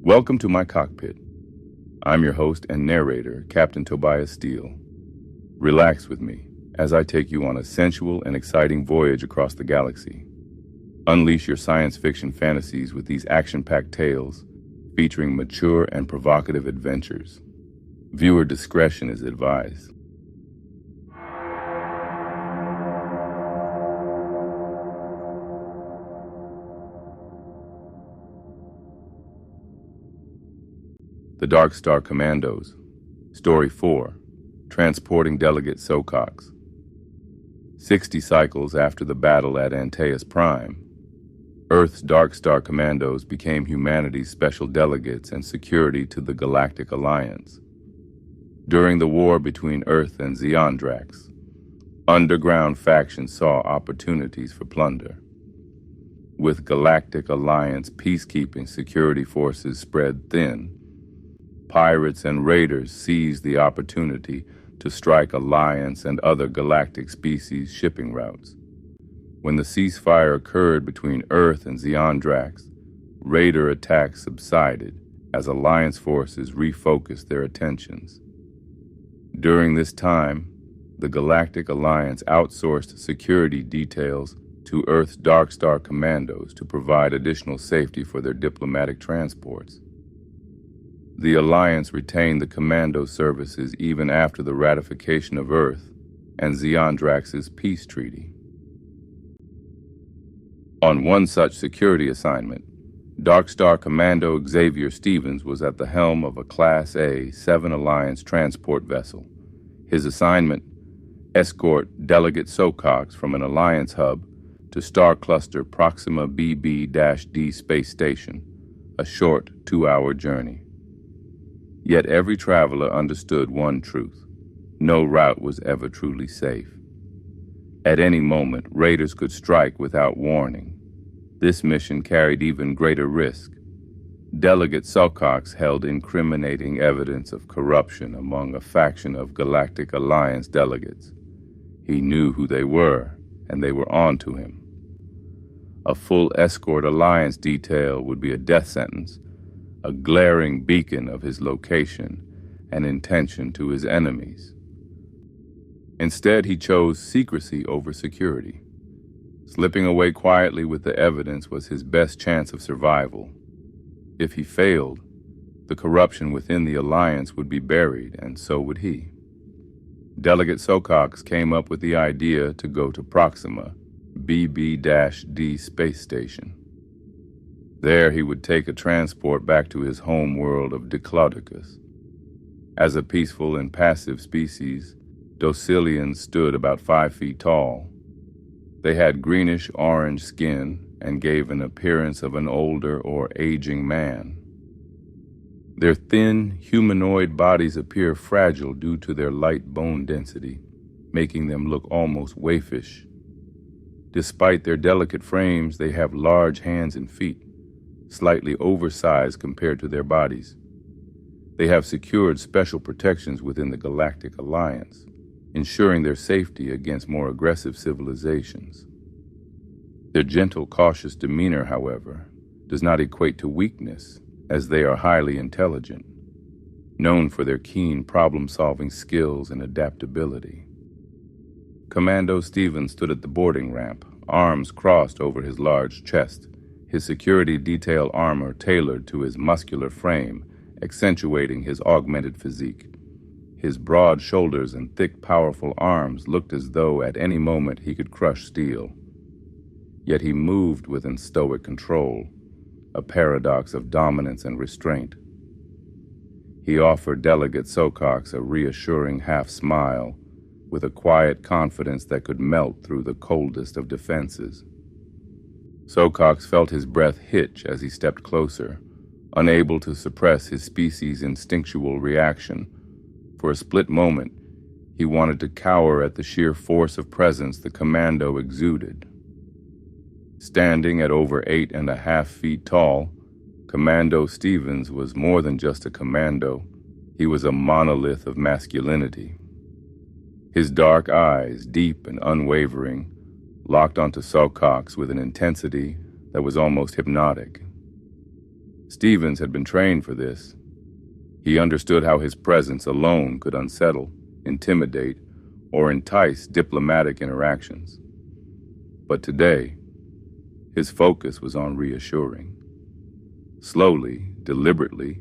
Welcome to my cockpit. I'm your host and narrator, Captain Tobias Steele. Relax with me as I take you on a sensual and exciting voyage across the galaxy. Unleash your science fiction fantasies with these action-packed tales featuring mature and provocative adventures. Viewer discretion is advised. The Darkstar Commandos. Story 4. Transporting Delegate Socox. 60 cycles after the battle at Antaeus Prime, Earth's Darkstar Commandos became humanity's special delegates and security to the Galactic Alliance. During the war between Earth and Xeondrax, underground factions saw opportunities for plunder. With Galactic Alliance peacekeeping security forces spread thin, pirates and raiders seized the opportunity to strike Alliance and other galactic species shipping routes. When the ceasefire occurred between Earth and Xeondrax, raider attacks subsided as Alliance forces refocused their attentions. During this time, the Galactic Alliance outsourced security details to Earth's Darkstar Commandos to provide additional safety for their diplomatic transports. The Alliance retained the commando services even after the ratification of Earth and Xeondrax's peace treaty. On one such security assignment, Darkstar Commando Xavier Stevens was at the helm of a Class A 7 Alliance transport vessel. His assignment: escort Delegate Socox from an Alliance hub to Star Cluster Proxima BB-D space station, a short 2-hour journey. Yet every traveler understood one truth: no route was ever truly safe. At any moment, raiders could strike without warning. This mission carried even greater risk. Delegate Socox held incriminating evidence of corruption among a faction of Galactic Alliance delegates. He knew who they were, and they were on to him. A full escort Alliance detail would be a death sentence, a glaring beacon of his location and intention to his enemies. Instead, he chose secrecy over security. Slipping away quietly with the evidence was his best chance of survival. If he failed, the corruption within the Alliance would be buried, and so would he. Delegate Socox came up with the idea to go to Proxima BB-D space station. There he would take a transport back to his home world of Declauticus. As a peaceful and passive species, Docilians stood about 5 feet tall. They had greenish-orange skin and gave an appearance of an older or aging man. Their thin, humanoid bodies appear fragile due to their light bone density, making them look almost waifish. Despite their delicate frames, they have large hands and feet, slightly oversized compared to their bodies. They have secured special protections within the Galactic Alliance, ensuring their safety against more aggressive civilizations. Their gentle, cautious demeanor, however, does not equate to weakness, as they are highly intelligent, known for their keen problem-solving skills and adaptability. Commando Stevens stood at the boarding ramp, arms crossed over his large chest, his security detail armor tailored to his muscular frame, accentuating his augmented physique. His broad shoulders and thick, powerful arms looked as though at any moment he could crush steel. Yet he moved with stoic control, a paradox of dominance and restraint. He offered Delegate Socox a reassuring half-smile, with a quiet confidence that could melt through the coldest of defenses. Socox felt his breath hitch as he stepped closer, unable to suppress his species' instinctual reaction. For a split moment, he wanted to cower at the sheer force of presence the commando exuded. Standing at over 8.5 feet tall, Commando Stevens was more than just a commando. He was a monolith of masculinity. His dark eyes, deep and unwavering, locked onto Socox with an intensity that was almost hypnotic. Stevens had been trained for this. He understood how his presence alone could unsettle, intimidate, or entice diplomatic interactions. But today, his focus was on reassuring. Slowly, deliberately,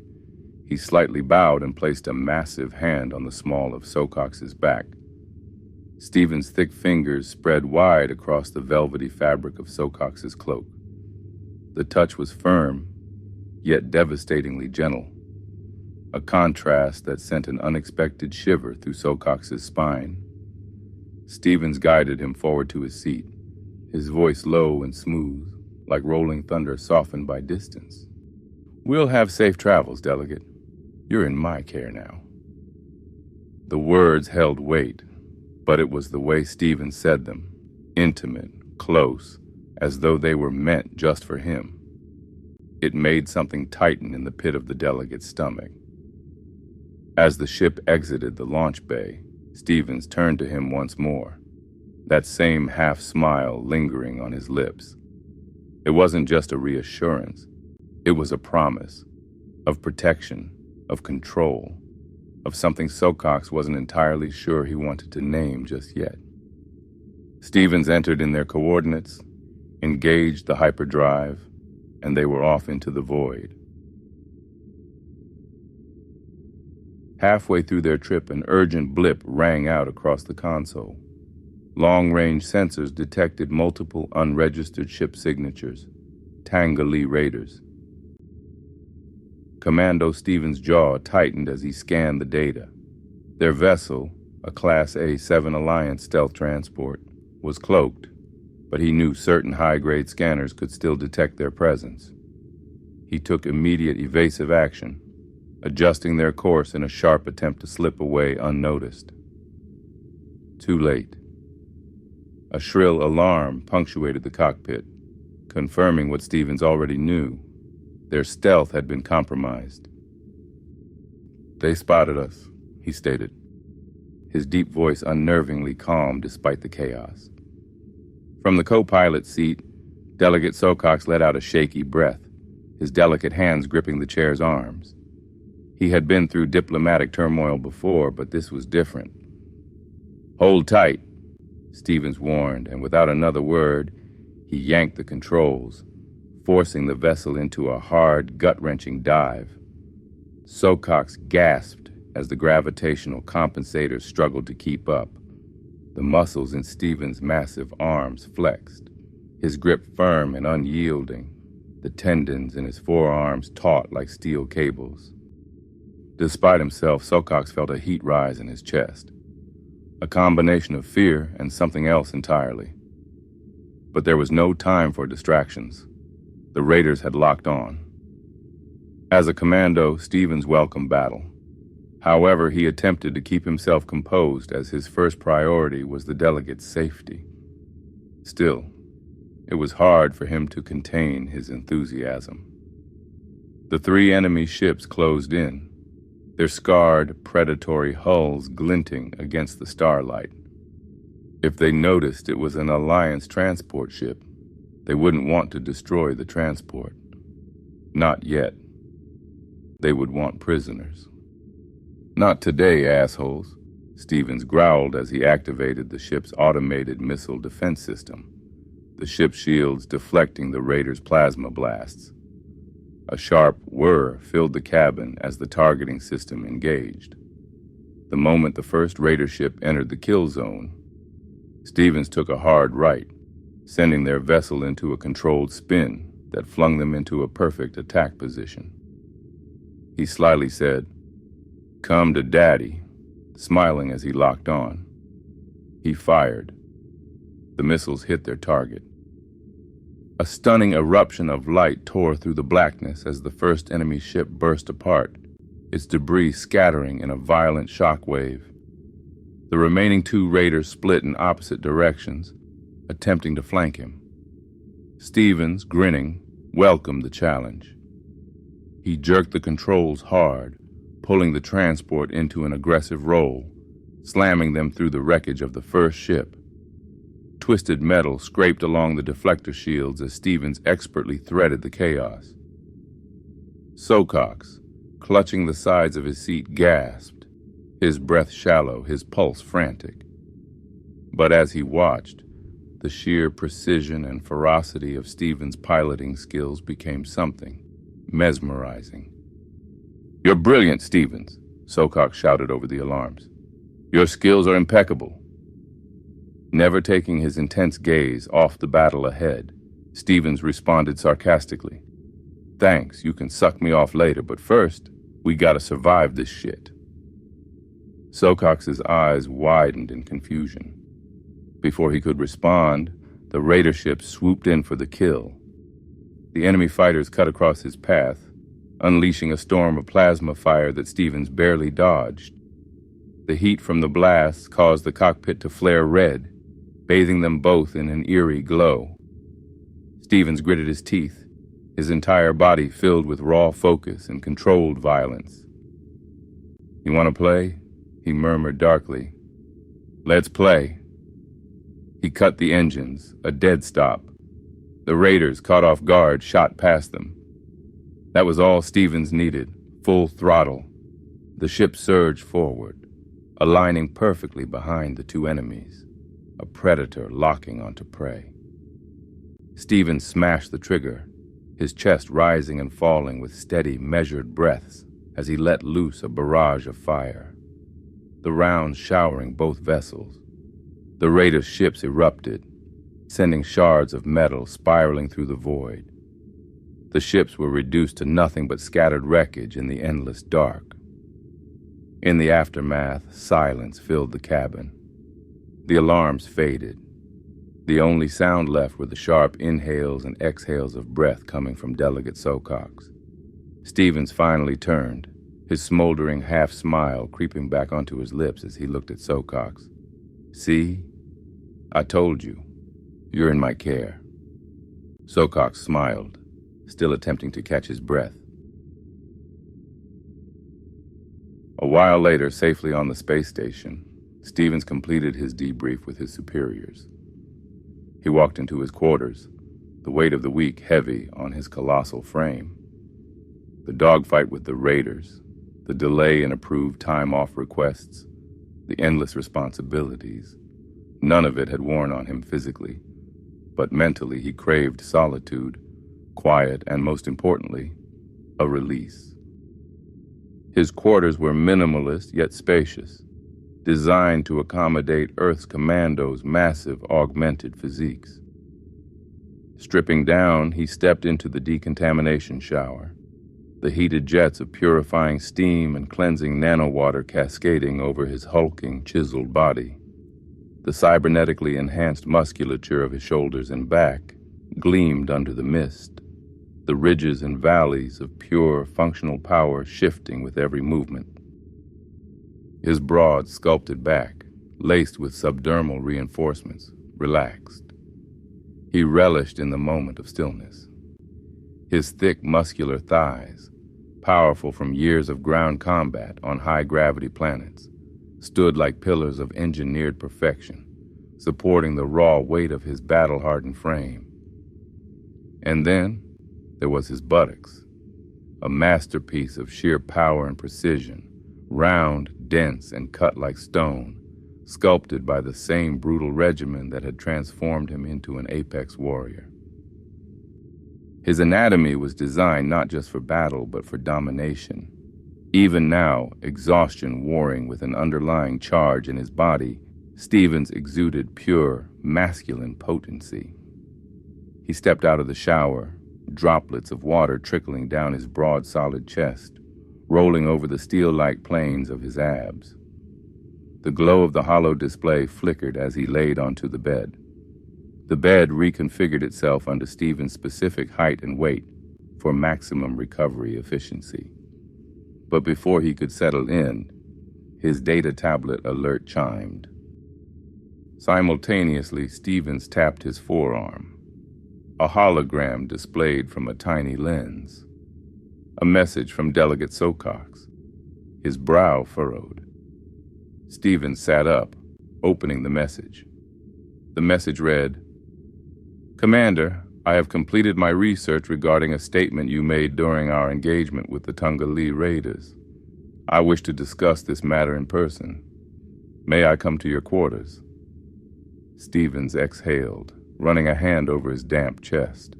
he slightly bowed and placed a massive hand on the small of Socox's back. Stevens' thick fingers spread wide across the velvety fabric of Socox's cloak. The touch was firm, yet devastatingly gentle, a contrast that sent an unexpected shiver through Socox's spine. Stevens guided him forward to his seat, his voice low and smooth, like rolling thunder softened by distance. "We'll have safe travels, Delegate. You're in my care now." The words held weight, but it was the way Stevens said them, intimate, close, as though they were meant just for him. It made something tighten in the pit of the Delegate's stomach. As the ship exited the launch bay, Stevens turned to him once more, that same half-smile lingering on his lips. It wasn't just a reassurance. It was a promise of protection, of control, of something Socox wasn't entirely sure he wanted to name just yet. Stevens entered in their coordinates, engaged the hyperdrive, and they were off into the void. Halfway through their trip, an urgent blip rang out across the console. Long-range sensors detected multiple unregistered ship signatures, Tangali raiders. Commando Stevens' jaw tightened as he scanned the data. Their vessel, a Class A-7 Alliance stealth transport, was cloaked, but he knew certain high-grade scanners could still detect their presence. He took immediate evasive action, adjusting their course in a sharp attempt to slip away unnoticed. Too late. A shrill alarm punctuated the cockpit, confirming what Stevens already knew. Their stealth had been compromised. "They spotted us," he stated, his deep voice unnervingly calm despite the chaos. From the co-pilot's seat, Delegate Socox let out a shaky breath, his delicate hands gripping the chair's arms. He had been through diplomatic turmoil before, but this was different. "Hold tight," Stevens warned, and without another word, he yanked the controls, forcing the vessel into a hard, gut-wrenching dive. Socox gasped as the gravitational compensators struggled to keep up. The muscles in Stevens' massive arms flexed, his grip firm and unyielding, the tendons in his forearms taut like steel cables. Despite himself, Socox felt a heat rise in his chest, a combination of fear and something else entirely. But there was no time for distractions. The raiders had locked on. As a commando, Stevens welcomed battle. However, he attempted to keep himself composed as his first priority was the Delegate's safety. Still, it was hard for him to contain his enthusiasm. The three enemy ships closed in, their scarred, predatory hulls glinting against the starlight. If they noticed it was an Alliance transport ship, they wouldn't want to destroy the transport. Not yet. They would want prisoners. "Not today, assholes," Stevens growled as he activated the ship's automated missile defense system, the ship's shields deflecting the raiders' plasma blasts. A sharp whir filled the cabin as the targeting system engaged. The moment the first raider ship entered the kill zone, Stevens took a hard right, sending their vessel into a controlled spin that flung them into a perfect attack position. He slyly said, "Come to Daddy," smiling as he locked on. He fired. The missiles hit their target. A stunning eruption of light tore through the blackness as the first enemy ship burst apart, its debris scattering in a violent shockwave. The remaining two raiders split in opposite directions, attempting to flank him. Stevens, grinning, welcomed the challenge. He jerked the controls hard, pulling the transport into an aggressive roll, slamming them through the wreckage of the first ship. Twisted metal scraped along the deflector shields as Stevens expertly threaded the chaos. Socox, clutching the sides of his seat, gasped, his breath shallow, his pulse frantic. But as he watched, the sheer precision and ferocity of Stevens' piloting skills became something mesmerizing. "You're brilliant, Stevens," Socox shouted over the alarms. "Your skills are impeccable." Never taking his intense gaze off the battle ahead, Stevens responded sarcastically, "Thanks, you can suck me off later, but first, we gotta survive this shit." Socox's eyes widened in confusion. Before he could respond, the raider ship swooped in for the kill. The enemy fighters cut across his path, unleashing a storm of plasma fire that Stevens barely dodged. The heat from the blasts caused the cockpit to flare red, bathing them both in an eerie glow. Stevens gritted his teeth, his entire body filled with raw focus and controlled violence. "You want to play?" he murmured darkly. "Let's play." He cut the engines, a dead stop. The raiders, caught off guard, shot past them. That was all Stevens needed, full throttle. The ship surged forward, aligning perfectly behind the two enemies, a predator locking onto prey. Stevens smashed the trigger, his chest rising and falling with steady, measured breaths as he let loose a barrage of fire. The rounds showering both vessels. The raiders' ships erupted, sending shards of metal spiraling through the void. The ships were reduced to nothing but scattered wreckage in the endless dark. In the aftermath, silence filled the cabin. The alarms faded. The only sound left were the sharp inhales and exhales of breath coming from Delegate Socox. Stevens finally turned, his smoldering half-smile creeping back onto his lips as he looked at Socox. "See? I told you. You're in my care." Socox smiled, still attempting to catch his breath. A while later, safely on the space station, Stevens completed his debrief with his superiors. He walked into his quarters, the weight of the week heavy on his colossal frame. The dogfight with the raiders, the delay in approved time-off requests, the endless responsibilities. None of it had worn on him physically, but mentally he craved solitude, quiet, and most importantly, a release. His quarters were minimalist yet spacious, designed to accommodate Earth's commandos' massive augmented physiques. Stripping down, he stepped into the decontamination shower, the heated jets of purifying steam and cleansing nanowater cascading over his hulking, chiseled body. The cybernetically enhanced musculature of his shoulders and back gleamed under the mist, the ridges and valleys of pure, functional power shifting with every movement. His broad, sculpted back, laced with subdermal reinforcements, relaxed. He relished in the moment of stillness. His thick, muscular thighs, powerful from years of ground combat on high-gravity planets, stood like pillars of engineered perfection, supporting the raw weight of his battle-hardened frame. And then there was his buttocks, a masterpiece of sheer power and precision, round, dense, and cut like stone, sculpted by the same brutal regimen that had transformed him into an apex warrior. His anatomy was designed not just for battle, but for domination. Even now, exhaustion warring with an underlying charge in his body, Stevens exuded pure, masculine potency. He stepped out of the shower, droplets of water trickling down his broad, solid chest, rolling over the steel-like planes of his abs. The glow of the hollow display flickered as he laid onto the bed. The bed reconfigured itself under Stevens' specific height and weight for maximum recovery efficiency. But before he could settle in, his data tablet alert chimed. Simultaneously, Stevens tapped his forearm. A hologram displayed from a tiny lens. A message from Delegate Socox. His brow furrowed. Stevens sat up, opening the message. The message read, "Commander, I have completed my research regarding a statement you made during our engagement with the Tungali raiders. I wish to discuss this matter in person. May I come to your quarters?" Stevens exhaled, running a hand over his damp chest.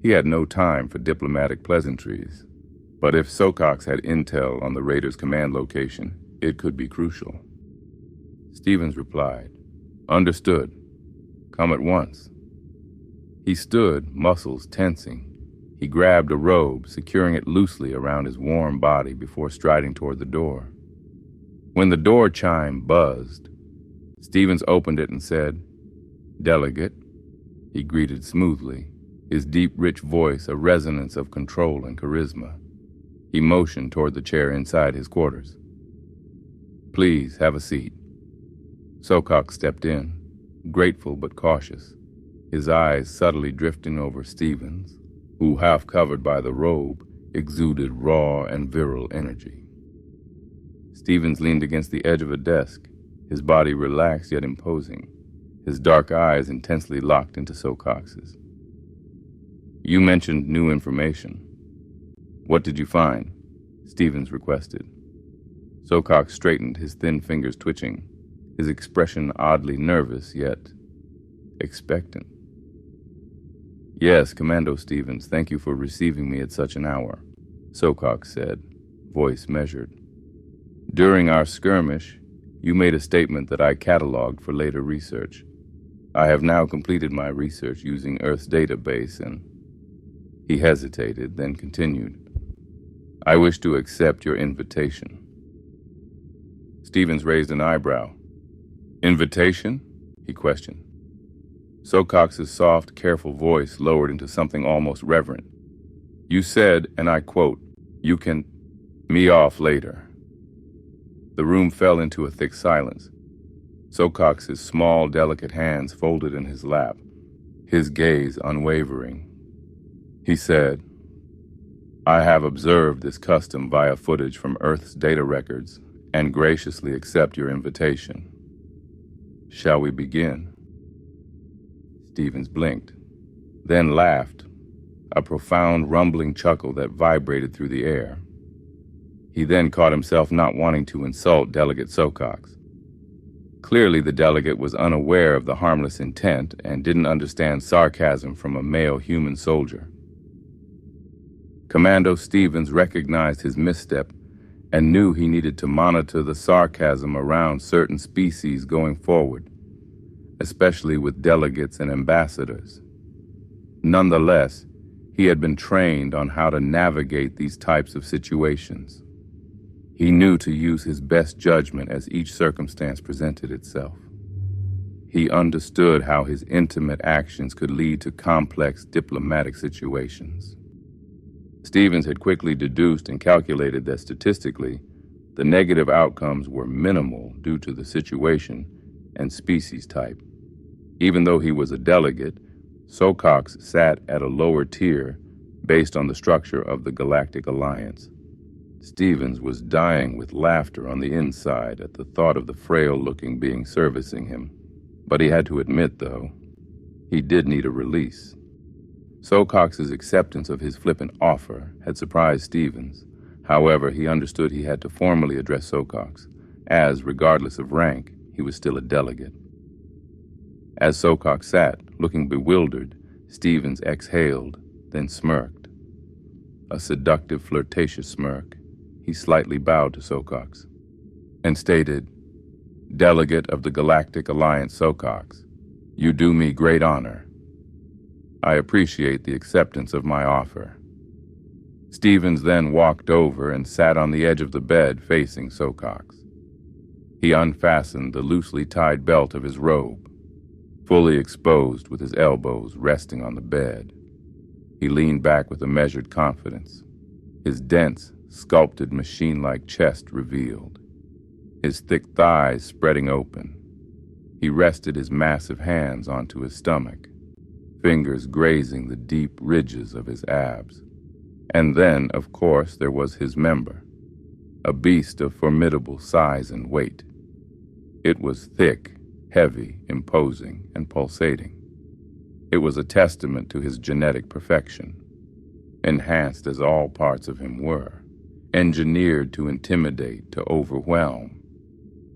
He had no time for diplomatic pleasantries, but if Socox had intel on the raiders' command location, it could be crucial. Stevens replied, "Understood. Come at once." He stood, muscles tensing. He grabbed a robe, securing it loosely around his warm body before striding toward the door. When the door chime buzzed, Stevens opened it and said, "Delegate." He greeted smoothly, his deep, rich voice a resonance of control and charisma. He motioned toward the chair inside his quarters. "Please, have a seat." Socox stepped in, grateful but cautious, his eyes subtly drifting over Stevens, who, half covered by the robe, exuded raw and virile energy. Stevens leaned against the edge of a desk, his body relaxed yet imposing, his dark eyes intensely locked into Socox's. "You mentioned new information. What did you find?" Stevens requested. Socox straightened, his thin fingers twitching, his expression oddly nervous yet expectant. "Yes, Commando Stevens, thank you for receiving me at such an hour," Socox said, voice measured. "During our skirmish, you made a statement that I cataloged for later research. I have now completed my research using Earth's database and..." He hesitated, then continued, "I wish to accept your invitation." Stevens raised an eyebrow. "Invitation?" he questioned. Socox's soft, careful voice lowered into something almost reverent. "You said, and I quote, 'You can me off later.'" The room fell into a thick silence. Socox's small, delicate hands folded in his lap, his gaze unwavering. He said, "I have observed this custom via footage from Earth's data records and graciously accept your invitation. Shall we begin?" Stevens blinked, then laughed, a profound rumbling chuckle that vibrated through the air. He then caught himself not wanting to insult Delegate Socox. Clearly, the delegate was unaware of the harmless intent and didn't understand sarcasm from a male human soldier. Commando Stevens recognized his misstep and knew he needed to monitor the sarcasm around certain species going forward, especially with delegates and ambassadors. Nonetheless, he had been trained on how to navigate these types of situations. He knew to use his best judgment as each circumstance presented itself. He understood how his intimate actions could lead to complex diplomatic situations. Stevens had quickly deduced and calculated that statistically, the negative outcomes were minimal due to the situation and species type. Even though he was a delegate, Socox sat at a lower tier based on the structure of the Galactic Alliance. Stevens was dying with laughter on the inside at the thought of the frail-looking being servicing him. But he had to admit, though, he did need a release. Socox's acceptance of his flippant offer had surprised Stevens. However, he understood he had to formally address Socox, as, regardless of rank, he was still a delegate. As Socox sat, looking bewildered, Stevens exhaled, then smirked. A seductive, flirtatious smirk. He slightly bowed to Socox and stated, "Delegate of the Galactic Alliance Socox, you do me great honor. I appreciate the acceptance of my offer." Stevens then walked over and sat on the edge of the bed facing Socox. He unfastened the loosely tied belt of his robe, fully exposed with his elbows resting on the bed. He leaned back with a measured confidence, his dense, sculpted machine-like chest revealed, his thick thighs spreading open. He rested his massive hands onto his stomach, fingers grazing the deep ridges of his abs. And then, of course, there was his member, a beast of formidable size and weight. It was thick, heavy, imposing, and pulsating. It was a testament to his genetic perfection, enhanced as all parts of him were, engineered to intimidate, to overwhelm,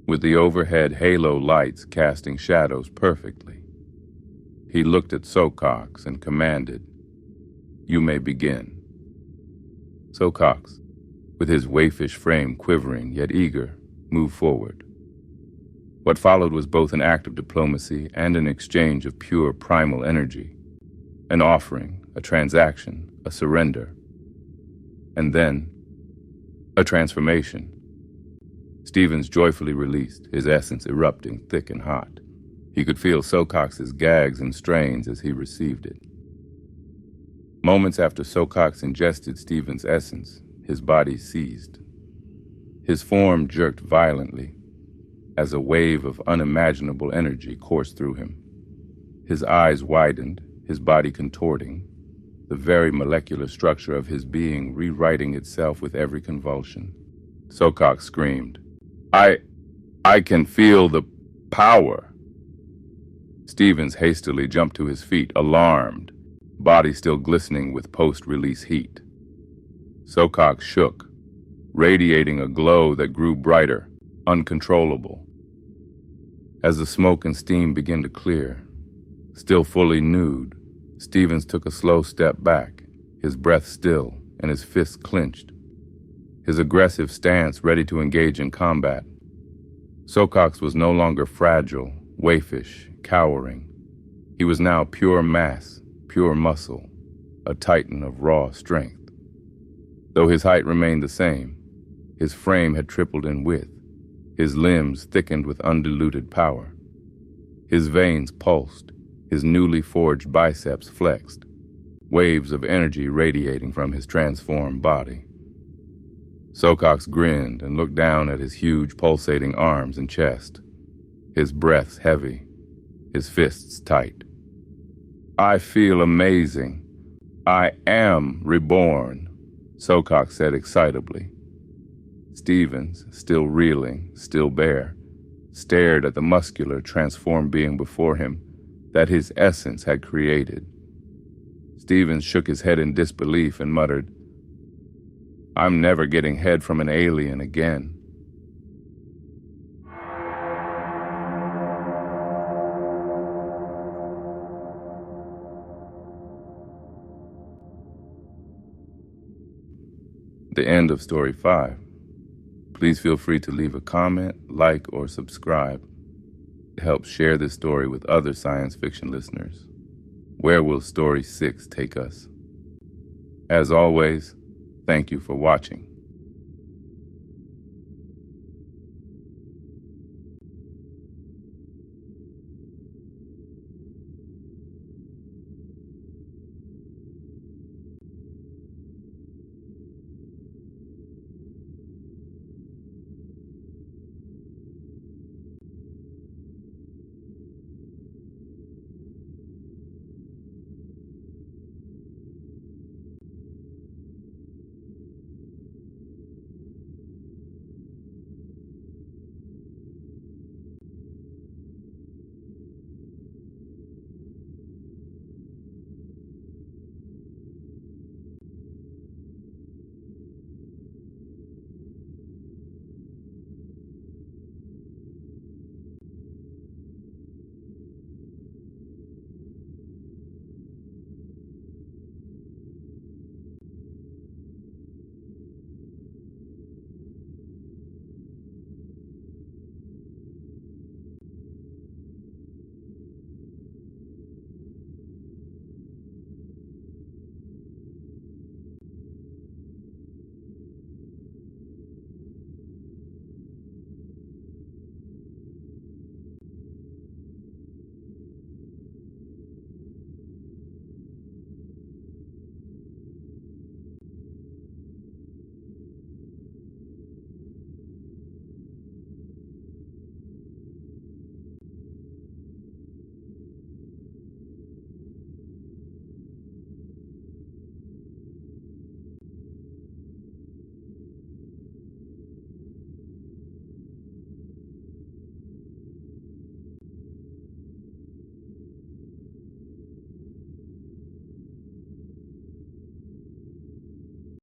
with the overhead halo lights casting shadows perfectly. He looked at Socox and commanded, "You may begin." Socox, with his wayfish frame quivering yet eager, moved forward. What followed was both an act of diplomacy and an exchange of pure primal energy, an offering, a transaction, a surrender, and then a transformation. Stevens joyfully released, his essence erupting thick and hot. He could feel Socox's gags and strains as he received it. Moments after Socox ingested Stevens' essence, his body seized. His form jerked violently as a wave of unimaginable energy coursed through him. His eyes widened, his body contorting, the very molecular structure of his being rewriting itself with every convulsion. Socox screamed, I can feel the power." Stevens hastily jumped to his feet, alarmed, body still glistening with post-release heat. Socox shook, radiating a glow that grew brighter, uncontrollable. As the smoke and steam began to clear, still fully nude, Stevens took a slow step back, his breath still and his fists clenched, his aggressive stance ready to engage in combat. Socox was no longer fragile, wayfish, cowering. He was now pure mass, pure muscle, a titan of raw strength. Though his height remained the same, his frame had tripled in width, his limbs thickened with undiluted power. His veins pulsed, his newly forged biceps flexed, waves of energy radiating from his transformed body. Socox grinned and looked down at his huge pulsating arms and chest, his breath heavy, his fists tight. "I feel amazing. I am reborn," Socox said excitably. Stevens, still reeling, still bare, stared at the muscular, transformed being before him that his essence had created. Stevens shook his head in disbelief and muttered, "I'm never getting head from an alien again." The end of Story 5. Please feel free to leave a comment, like, or subscribe. It helps share this story with other science fiction listeners. Where will Story 6 take us? As always, thank you for watching.